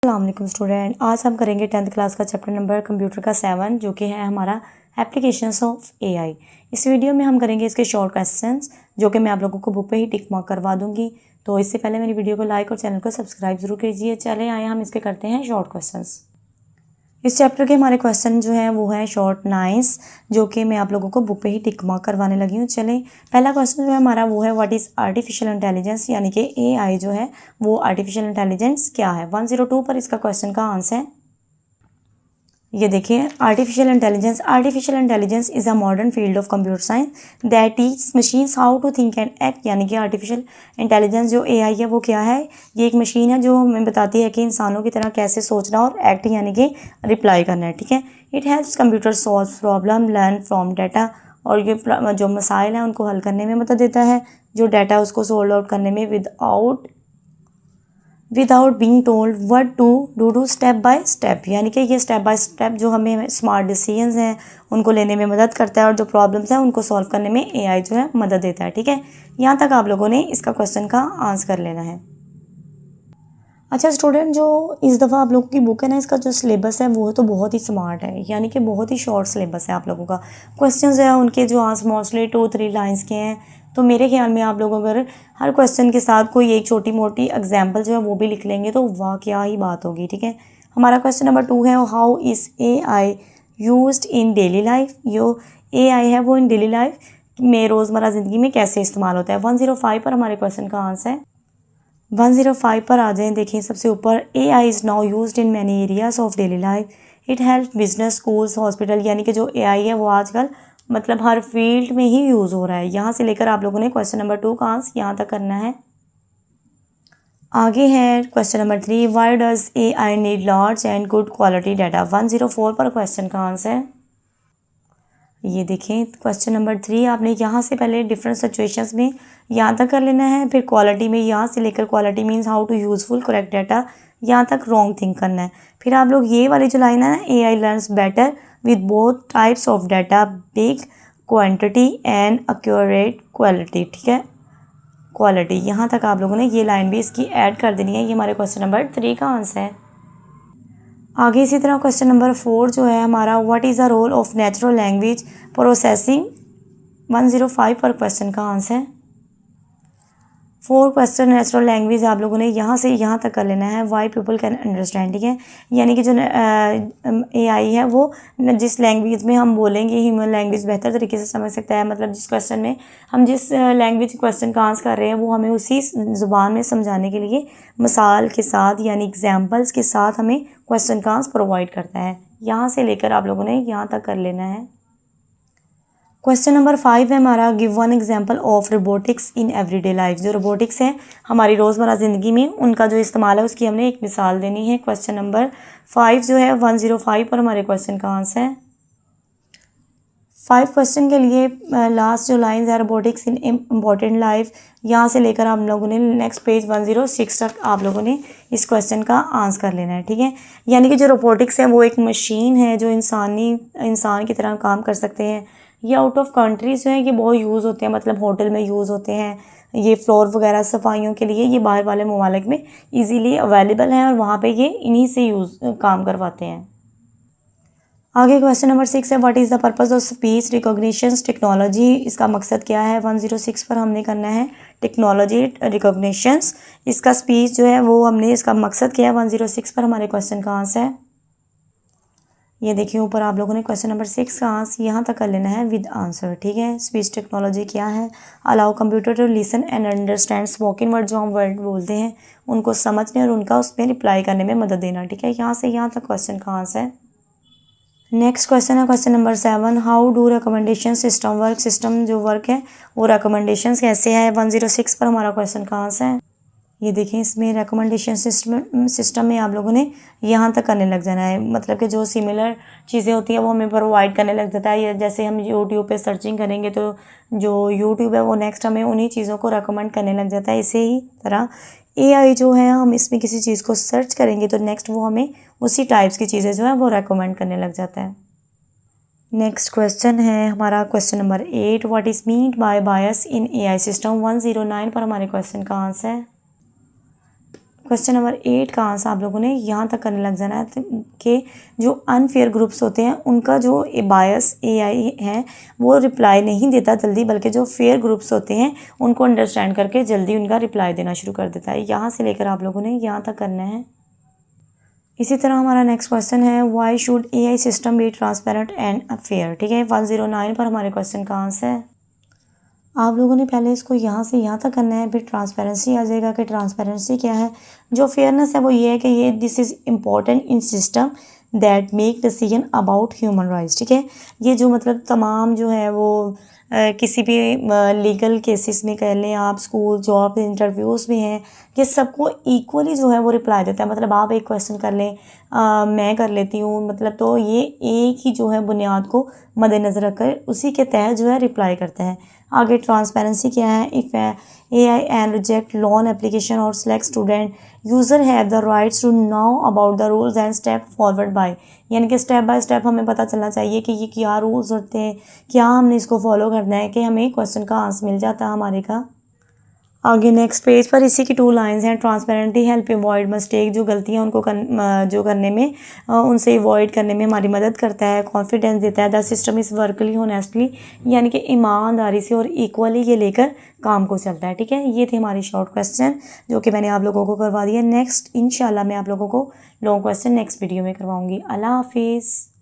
अस्सलाम स्टूडेंट, आज हम करेंगे 10th क्लास का चैप्टर नंबर कंप्यूटर का 7 जो कि है हमारा एप्लीकेशंस ऑफ एआई। इस वीडियो में हम करेंगे इसके शॉर्ट क्वेश्चंस जो कि मैं आप लोगों को बुक पे ही टिक मार्क करवा दूंगी। तो इससे पहले मेरी वीडियो को लाइक और चैनल को सब्सक्राइब जरूर कीजिए। चले आए हम इसके करते हैं शॉर्ट क्वेश्चंस। इस चैप्टर के हमारे क्वेश्चन जो है वो है शॉर्ट 9 जो कि मैं आप लोगों को बुक पे ही टिक मार्क करवाने लगी हूँ। चलें, पहला क्वेश्चन जो है हमारा वो है व्हाट इज़ आर्टिफिशियल इंटेलिजेंस, यानी कि एआई जो है वो आर्टिफिशियल इंटेलिजेंस क्या है। 102 पर इसका क्वेश्चन का आंसर है। ये देखिए, artificial intelligence is a modern field of computer science that teach machines how to think and act. यानी कि आर्टिफिशियल इंटेलिजेंस जो एआई है वो क्या है, ये एक मशीन है जो हमें बताती है कि इंसानों की तरह कैसे सोचना और एक्ट यानी कि रिप्लाई करना है। ठीक है, it helps computer solve problem, learn from data, और ये जो मसाइल हैं उनको हल करने में मदद देता है, जो डाटा उसको सोल्व आउट करने में without being told what to do step by step. यानी कि ये स्टेप बाय स्टेप जो हमें स्मार्ट डिसीजंस हैं उनको लेने में मदद करता है और जो प्रॉब्लम्स हैं उनको सॉल्व करने में एआई जो है मदद देता है। ठीक है, यहाँ तक आप लोगों ने इसका क्वेश्चन का आंसर कर लेना है। अच्छा स्टूडेंट, जो इस दफ़ा आप लोगों की बुक है ना, इसका जो सिलेबस है वो तो बहुत ही स्मार्ट है, यानी कि बहुत ही शॉर्ट सिलेबस है आप लोगों का। क्वेश्चंस है उनके जो आंसर मोस्टली 2-3 लाइंस के हैं, तो मेरे ख्याल में आप लोग अगर हर क्वेश्चन के साथ कोई एक छोटी मोटी एग्जाम्पल जो है वो भी लिख लेंगे तो वाह क्या ही बात होगी। ठीक है, हमारा क्वेश्चन नंबर 2 है how is AI used in daily life. जो एआई है वो इन डेली लाइफ में रोज़मर्रा ज़िंदगी में कैसे इस्तेमाल होता है। 105 पर हमारे क्वेश्चन का आंसर है। 105 पर आ जाएं। देखिए सबसे ऊपर, AI is now used in many areas of daily life, it help business, schools, hospital. यानी कि जो एआई है वो आजकल मतलब हर फील्ड में ही यूज़ हो रहा है। यहाँ से लेकर आप लोगों ने क्वेश्चन नंबर 2 का आंसर यहाँ तक करना है। आगे है question number 3, why does AI need large and good quality data. 104 पर क्वेश्चन का आंसर है। ये देखें क्वेश्चन नंबर 3, आपने यहाँ से पहले डिफरेंट सिचुएशंस में यहाँ तक कर लेना है, फिर क्वालिटी में यहाँ से लेकर quality means how to useful correct data यहाँ तक रॉन्ग थिंक करना है। फिर आप लोग ये वाली जो लाइन है ना, AI learns better with both types of data, big quantity and accurate quality. ठीक है, क्वालिटी, यहाँ तक आप लोगों ने ये लाइन भी इसकी ऐड कर देनी है। ये हमारे क्वेश्चन नंबर 3 का आंसर है। आगे इसी तरह क्वेश्चन नंबर 4 जो है हमारा, what is the role of natural language processing. 105 पर क्वेश्चन का आंसर है। 4 क्वेश्चन नेचुरल लैंग्वेज आप लोगों ने यहाँ से यहाँ तक कर लेना है, वाई पीपल कैन अंडरस्टैंड। ठीक है, यानी कि जो एआई है वो जिस लैंग्वेज में हम बोलेंगे ह्यूमन लैंग्वेज बेहतर तरीके से समझ सकता है। मतलब जिस क्वेश्चन में हम जिस लैंग्वेज क्वेश्चन का आंसर कर रहे हैं वो हमें उसी ज़ुबान में समझाने के लिए मिसाल के साथ यानी एग्जाम्पल्स के साथ हमें क्वेश्चन का आंसर प्रोवाइड करता है। यहाँ से लेकर आप लोगों ने यहाँ तक कर लेना है। क्वेश्चन नंबर 5 है हमारा, give one example of robotics in everyday life. जो रोबोटिक्स है हमारी रोज़मर्रा ज़िंदगी में उनका जो इस्तेमाल है उसकी हमने एक मिसाल देनी है। क्वेश्चन नंबर 5 जो है 105 पर हमारे क्वेश्चन का आंसर है। 5 क्वेश्चन के लिए लास्ट जो लाइन है, रोबोटिक्स इन इम्पॉर्टेंट लाइफ, यहाँ से लेकर आप लोगों ने नेक्स्ट पेज 106 तक आप लोगों ने इस क्वेश्चन का आंसर कर लेना है। ठीक है, यानी कि जो रोबोटिक्स है वो एक मशीन है जो इंसान की तरह काम कर सकते हैं। ये आउट ऑफ कंट्रीज जो है ये बहुत यूज़ होते हैं, मतलब होटल में यूज़ होते हैं, ये फ्लोर वगैरह सफाइयों के लिए ये बाहर वाले ममालिक में इजीली अवेलेबल हैं और वहाँ पे ये इन्हीं से काम करवाते हैं। आगे क्वेश्चन नंबर 6 है, what is the purpose of speech recognition technology. इसका मकसद क्या है। 106 पर हमने करना है टेक्नोलॉजी रिकॉग्निशंस, इसका स्पीच जो है वो हमने इसका मकसद क्या है। 106 पर हमारे क्वेश्चन का आंसर है। ये देखिए ऊपर आप लोगों ने क्वेश्चन नंबर 6 का आंसर यहाँ तक कर लेना है विद आंसर। ठीक है, स्पीच टेक्नोलॉजी क्या है, allow computer to listen and understand spoken word, जो हम वर्ड बोलते हैं उनको समझने और उनका उसमें रिप्लाई करने में मदद देना। ठीक है, यहाँ से यहाँ तक क्वेश्चन का आंसर है। नेक्स्ट क्वेश्चन है question number 7, how do recommendation system work. System जो वर्क है वो रिकमेंडेशंस कैसे है। 106 पर हमारा क्वेश्चन का आंसर है। ये देखें इसमें रिकमेंडेशन सिस्टम में आप लोगों ने यहाँ तक करने लग जाना है, मतलब कि जो सिमिलर चीज़ें होती हैं वो हमें प्रोवाइड करने लग जाता है। या जैसे हम यूट्यूब पे सर्चिंग करेंगे तो जो यूट्यूब है वो नेक्स्ट हमें उन्हीं चीज़ों को रिकमेंड करने लग जाता है। इसे ही तरह एआई जो है, हम इसमें किसी चीज़ को सर्च करेंगे तो नेक्स्ट वो हमें उसी टाइप्स की चीज़ें जो है वो रिकमेंड करने लग जाता है। नेक्स्ट क्वेश्चन है हमारा question number 8, what is meant by bias in AI system. 109 पर हमारे क्वेश्चन का आंसर है। क्वेश्चन नंबर 8 का आंसर आप लोगों ने यहाँ तक करने लग जाना है कि जो अनफेयर ग्रुप्स होते हैं उनका जो बायस एआई है वो रिप्लाई नहीं देता जल्दी, बल्कि जो फेयर ग्रुप्स होते हैं उनको अंडरस्टैंड करके जल्दी उनका रिप्लाई देना शुरू कर देता है। यहाँ से लेकर आप लोगों ने यहाँ तक करना है। इसी तरह हमारा नेक्स्ट क्वेश्चन है why should AI system be transparent and fair. ठीक है, 109 पर हमारे क्वेश्चन का आंसर है। आप लोगों ने पहले इसको यहाँ से यहाँ तक करना है, फिर ट्रांसपेरेंसी आ जाएगा कि ट्रांसपेरेंसी क्या है। जो फेयरनेस है वो ये है कि ये this is important in system that make decision about human rights. ठीक है, ये जो मतलब तमाम जो है वो किसी भी लीगल केसेस में कह लें आप, स्कूल, जॉब, इंटरव्यूज़ में हैं, ये सबको इक्वली जो है वो रिप्लाई देता है। मतलब आप एक क्वेश्चन कर लें, मैं कर लेती हूँ, मतलब तो ये एक ही जो है बुनियाद को मद्देनज़र रखकर उसी के तहत जो है रिप्लाई करता है। आगे ट्रांसपेरेंसी क्या है, if AI and reject loan application or select student, user have the rights to know about the rules and step forward by। यानी कि स्टेप बाय स्टेप हमें पता चलना चाहिए कि ये क्या रूल्स होते हैं, क्या हमने इसको फॉलो करना है कि हमें क्वेश्चन का आंसर मिल जाता है हमारे का। आगे नेक्स्ट पेज पर इसी की 2 लाइंस हैं। ट्रांसपेरेंटली हेल्प अवॉइड मिस्टेक, जो गलतियां उनको जो करने में उनसे अवॉइड करने में हमारी मदद करता है। कॉन्फिडेंस देता है। द सिस्टम इज़ वर्कली होनेस्टली, यानी कि ईमानदारी से और इक्वली ये लेकर काम को चलता है। ठीक है, ये थे हमारी शॉर्ट क्वेश्चन जो कि मैंने आप लोगों को करवा दिया। नेक्स्ट इंशाल्लाह मैं आप लोगों को लॉन्ग क्वेश्चन नेक्स्ट वीडियो में करवाऊँगी। अल्लाह हाफिज़।